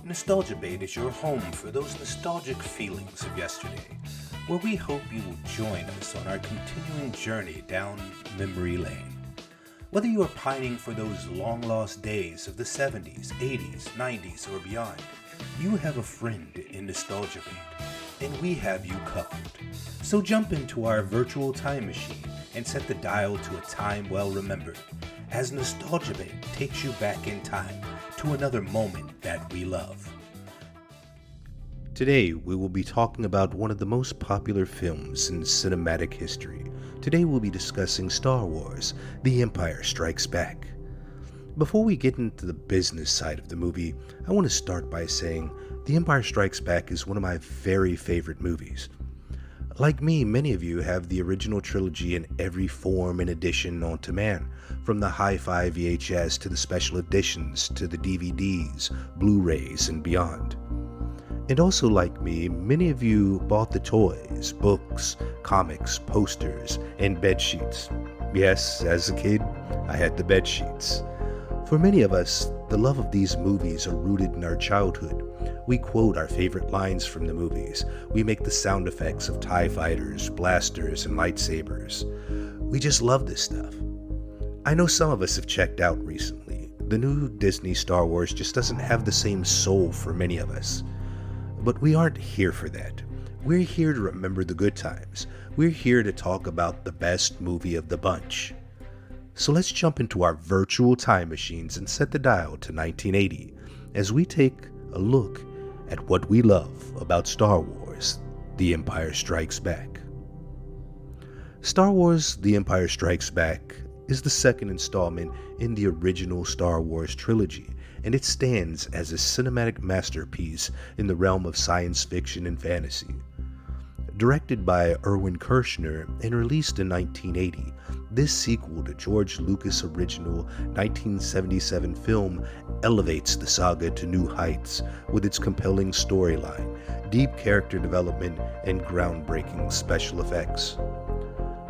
Nostalgia Bait is your home for those nostalgic feelings of yesterday, where we hope you will join us on our continuing journey down memory lane. Whether you are pining for those long-lost days of the 70s, 80s, 90s, or beyond, you have a friend in Nostalgia Bait, and we have you covered. So jump into our virtual time machine and set the dial to a time well remembered, as Nostalgia Bait takes you back in time to another moment that we love. Today, we will be talking about one of the most popular films in cinematic history. Today, we'll be discussing Star Wars: The Empire Strikes Back. Before we get into the business side of the movie, I want to start by saying The Empire Strikes Back is one of my very favorite movies. Like me, many of you have the original trilogy in every form and edition known to man, from the hi-fi VHS to the special editions to the DVDs, Blu-rays, and beyond. And also like me, many of you bought the toys, books, comics, posters, and bed sheets. Yes, as a kid, I had the bed sheets. For many of us, the love of these movies are rooted in our childhood. We quote our favorite lines from the movies. We make the sound effects of TIE fighters, blasters, and lightsabers. We just love this stuff. I know some of us have checked out recently. The new Disney Star Wars just doesn't have the same soul for many of us. But we aren't here for that. We're here to remember the good times. We're here to talk about the best movie of the bunch. So let's jump into our virtual time machines and set the dial to 1980 as we take a look at what we love about Star Wars: The Empire Strikes Back. Star Wars: The Empire Strikes Back is the second installment in the original Star Wars trilogy, and it stands as a cinematic masterpiece in the realm of science fiction and fantasy. Directed by Irwin Kershner and released in 1980, this sequel to George Lucas' original 1977 film elevates the saga to new heights with its compelling storyline, deep character development, and groundbreaking special effects.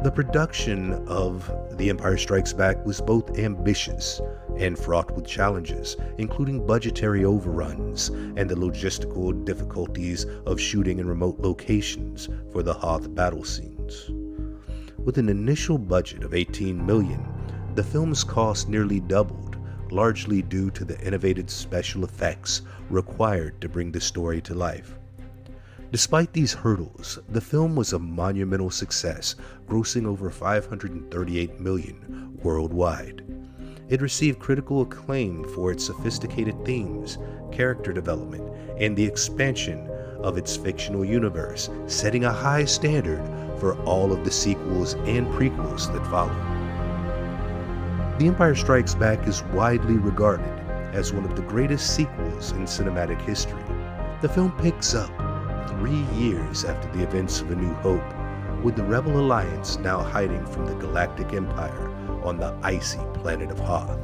The production of The Empire Strikes Back was both ambitious and fraught with challenges, including budgetary overruns and the logistical difficulties of shooting in remote locations for the Hoth battle scenes. With an initial budget of $18 million, the film's cost nearly doubled, largely due to the innovative special effects required to bring the story to life. Despite these hurdles, the film was a monumental success, grossing over $538 million worldwide. It received critical acclaim for its sophisticated themes, character development, and the expansion of its fictional universe, setting a high standard for all of the sequels and prequels that followed. The Empire Strikes Back is widely regarded as one of the greatest sequels in cinematic history. The film picks up 3 years after the events of A New Hope, with the Rebel Alliance now hiding from the Galactic Empire on the icy planet of Hoth.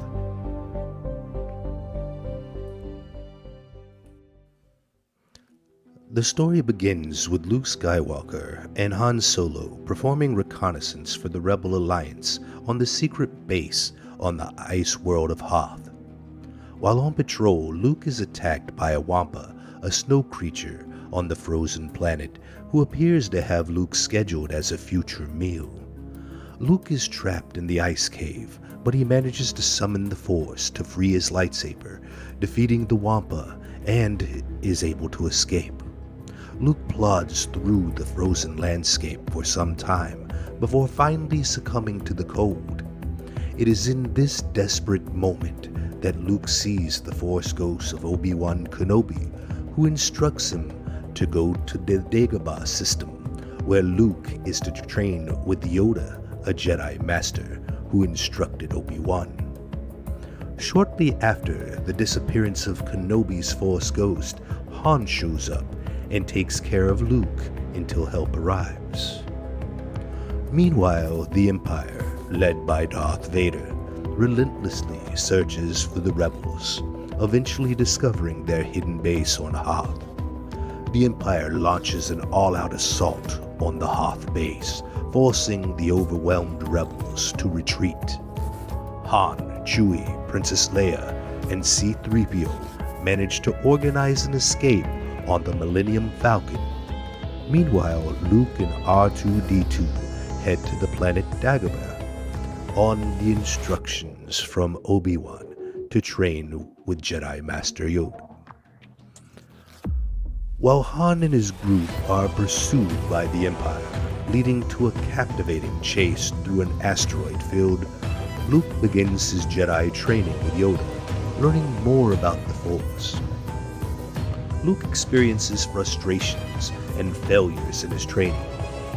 The story begins with Luke Skywalker and Han Solo performing reconnaissance for the Rebel Alliance on the secret base on the ice world of Hoth. While on patrol, Luke is attacked by a Wampa, a snow creature on the frozen planet, who appears to have Luke scheduled as a future meal. Luke is trapped in the ice cave, but he manages to summon the Force to free his lightsaber, defeating the Wampa, and is able to escape. Luke plods through the frozen landscape for some time before finally succumbing to the cold. It is in this desperate moment that Luke sees the Force ghost of Obi-Wan Kenobi, who instructs him to go to the Dagobah system, where Luke is to train with Yoda, a Jedi Master who instructed Obi-Wan. Shortly after the disappearance of Kenobi's Force ghost, Han shows up and takes care of Luke until help arrives. Meanwhile, the Empire, led by Darth Vader, relentlessly searches for the rebels, eventually discovering their hidden base on Hoth. The Empire launches an all-out assault on the Hoth base, forcing the overwhelmed rebels to retreat. Han, Chewie, Princess Leia, and C-3PO manage to organize an escape on the Millennium Falcon. Meanwhile, Luke and R2-D2 head to the planet Dagobah on the instructions from Obi-Wan to train with Jedi Master Yoda. While Han and his group are pursued by the Empire, leading to a captivating chase through an asteroid field, Luke begins his Jedi training with Yoda, learning more about the Force. Luke experiences frustrations and failures in his training.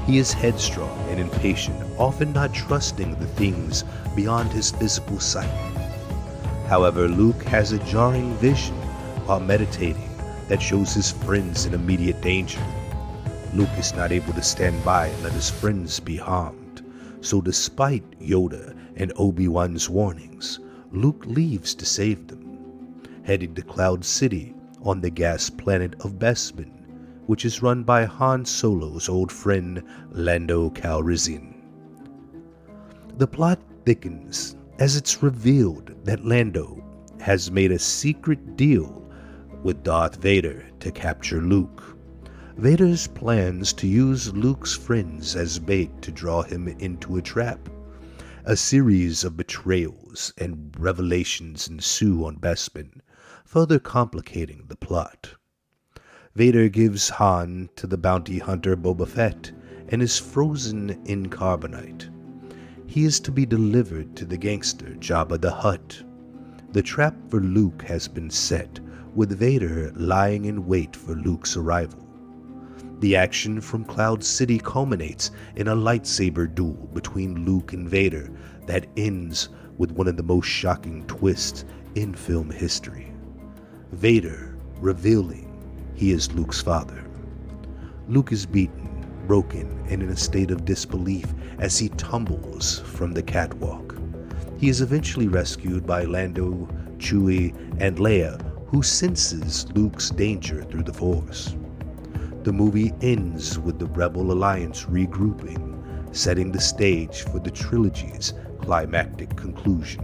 He is headstrong and impatient, often not trusting the things beyond his physical sight. However, Luke has a jarring vision while meditating that shows his friends in immediate danger. Luke is not able to stand by and let his friends be harmed. So despite Yoda and Obi-Wan's warnings, Luke leaves to save them, heading to Cloud City on the gas planet of Bespin, which is run by Han Solo's old friend Lando Calrissian. The plot thickens as it's revealed that Lando has made a secret deal with Darth Vader to capture Luke. Vader's plans to use Luke's friends as bait to draw him into a trap. A series of betrayals and revelations ensue on Bespin, further complicating the plot. Vader gives Han to the bounty hunter Boba Fett and is frozen in carbonite. He is to be delivered to the gangster Jabba the Hutt. The trap for Luke has been set, with Vader lying in wait for Luke's arrival. The action from Cloud City culminates in a lightsaber duel between Luke and Vader that ends with one of the most shocking twists in film history. Vader revealing he is Luke's father. Luke is beaten, broken, and in a state of disbelief as he tumbles from the catwalk. He is eventually rescued by Lando, Chewie, and Leia, who senses Luke's danger through the Force. The movie ends with the Rebel Alliance regrouping, setting the stage for the trilogy's climactic conclusion.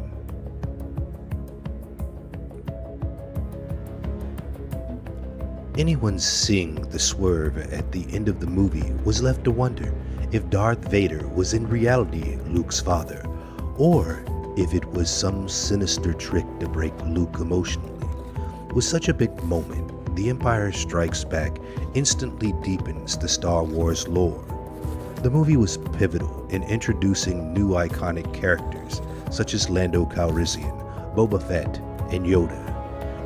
Anyone seeing the swerve at the end of the movie was left to wonder if Darth Vader was in reality Luke's father, or if it was some sinister trick to break Luke emotionally. With such a big moment, The Empire Strikes Back instantly deepens the Star Wars lore. The movie was pivotal in introducing new iconic characters such as Lando Calrissian, Boba Fett, and Yoda,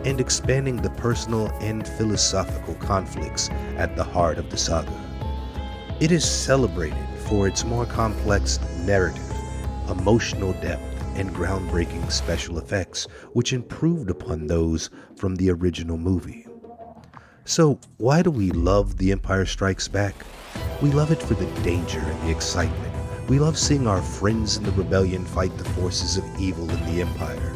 and expanding the personal and philosophical conflicts at the heart of the saga. It is celebrated for its more complex narrative, emotional depth, and groundbreaking special effects, which improved upon those from the original movie. So, why do we love The Empire Strikes Back? We love it for the danger and the excitement. We love seeing our friends in the rebellion fight the forces of evil in the Empire.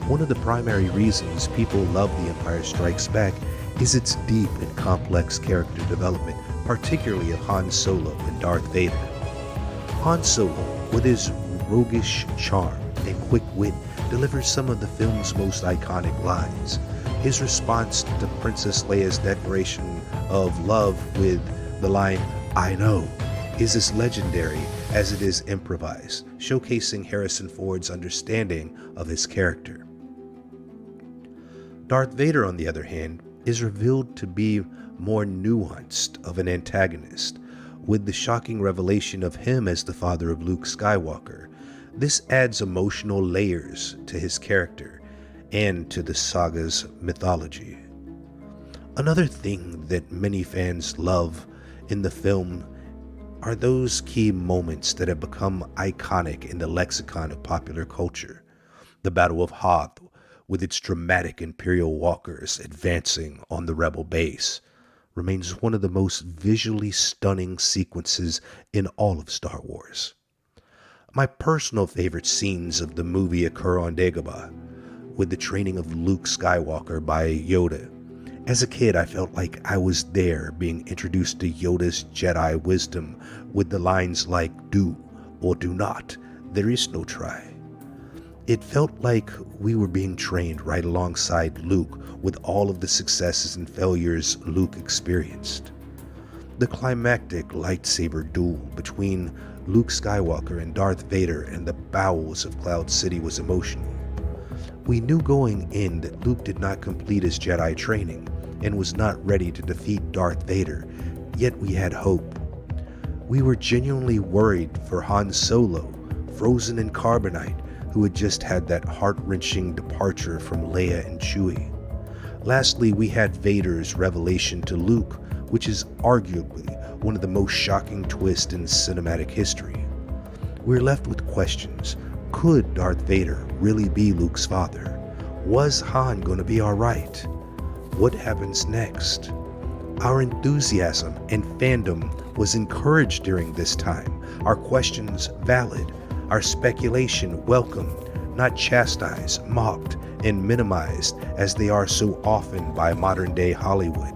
One of the primary reasons people love The Empire Strikes Back is its deep and complex character development, particularly of Han Solo and Darth Vader. Han Solo, with his roguish charm and quick wit, delivers some of the film's most iconic lines. His response to Princess Leia's declaration of love with the line, "I know," is as legendary as it is improvised, showcasing Harrison Ford's understanding of his character. Darth Vader, on the other hand, is revealed to be more nuanced of an antagonist, with the shocking revelation of him as the father of Luke Skywalker. This adds emotional layers to his character and to the saga's mythology. Another thing that many fans love in the film are those key moments that have become iconic in the lexicon of popular culture. The Battle of Hoth, with its dramatic Imperial walkers advancing on the Rebel base, remains one of the most visually stunning sequences in all of Star Wars. My personal favorite scenes of the movie occur on Dagobah, with the training of Luke Skywalker by Yoda. As a kid, I felt like I was there, being introduced to Yoda's Jedi wisdom with the lines like, "Do or do not, there is no try." It felt like we were being trained right alongside Luke with all of the successes and failures Luke experienced. The climactic lightsaber duel between Luke Skywalker and Darth Vader in the bowels of Cloud City was emotional. We knew going in that Luke did not complete his Jedi training and was not ready to defeat Darth Vader, yet we had hope. We were genuinely worried for Han Solo, frozen in carbonite, who had just had that heart-wrenching departure from Leia and Chewie. Lastly, we had Vader's revelation to Luke, which is arguably one of the most shocking twists in cinematic history. We're left with questions. Could Darth Vader really be Luke's father? Was Han going to be alright? What happens next? Our enthusiasm and fandom was encouraged during this time, our questions valid, our speculation welcomed, not chastised, mocked, and minimized as they are so often by modern-day Hollywood.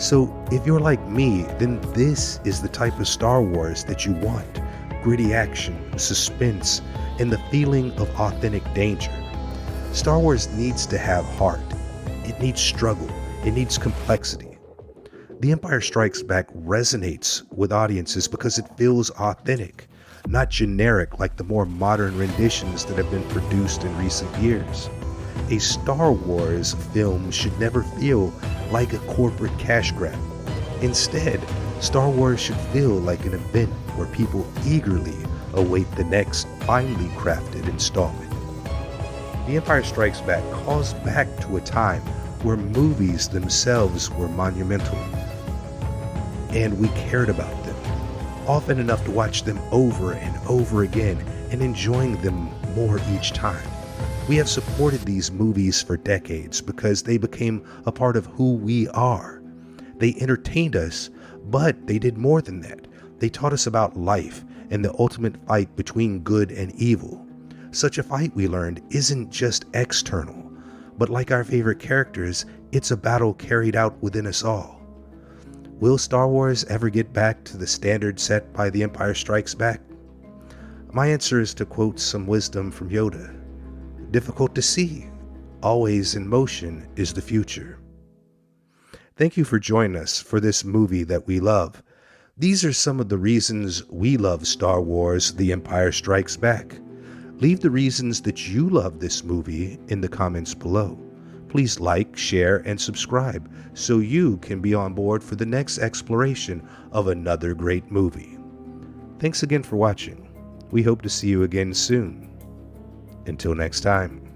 So if you're like me, then this is the type of Star Wars that you want. Gritty action, suspense, and the feeling of authentic danger. Star Wars needs to have heart. It needs struggle. It needs complexity. The Empire Strikes Back resonates with audiences because it feels authentic, not generic like the more modern renditions that have been produced in recent years. A Star Wars film should never feel like a corporate cash grab. Instead, Star Wars should feel like an event where people eagerly await the next finely crafted installment. The Empire Strikes Back calls back to a time where movies themselves were monumental, and we cared about them, often enough to watch them over and over again and enjoying them more each time. We have supported these movies for decades because they became a part of who we are. They entertained us, but they did more than that. They taught us about life and the ultimate fight between good and evil. Such a fight, we learned, isn't just external, but like our favorite characters, it's a battle carried out within us all. Will Star Wars ever get back to the standard set by The Empire Strikes Back? My answer is to quote some wisdom from Yoda. Difficult to see, always in motion is the future. Thank you for joining us for this movie that we love. These are some of the reasons we love Star Wars: The Empire Strikes Back. Leave the reasons that you love this movie in the comments below. Please like, share, and subscribe so you can be on board for the next exploration of another great movie. Thanks again for watching. We hope to see you again soon. Until next time.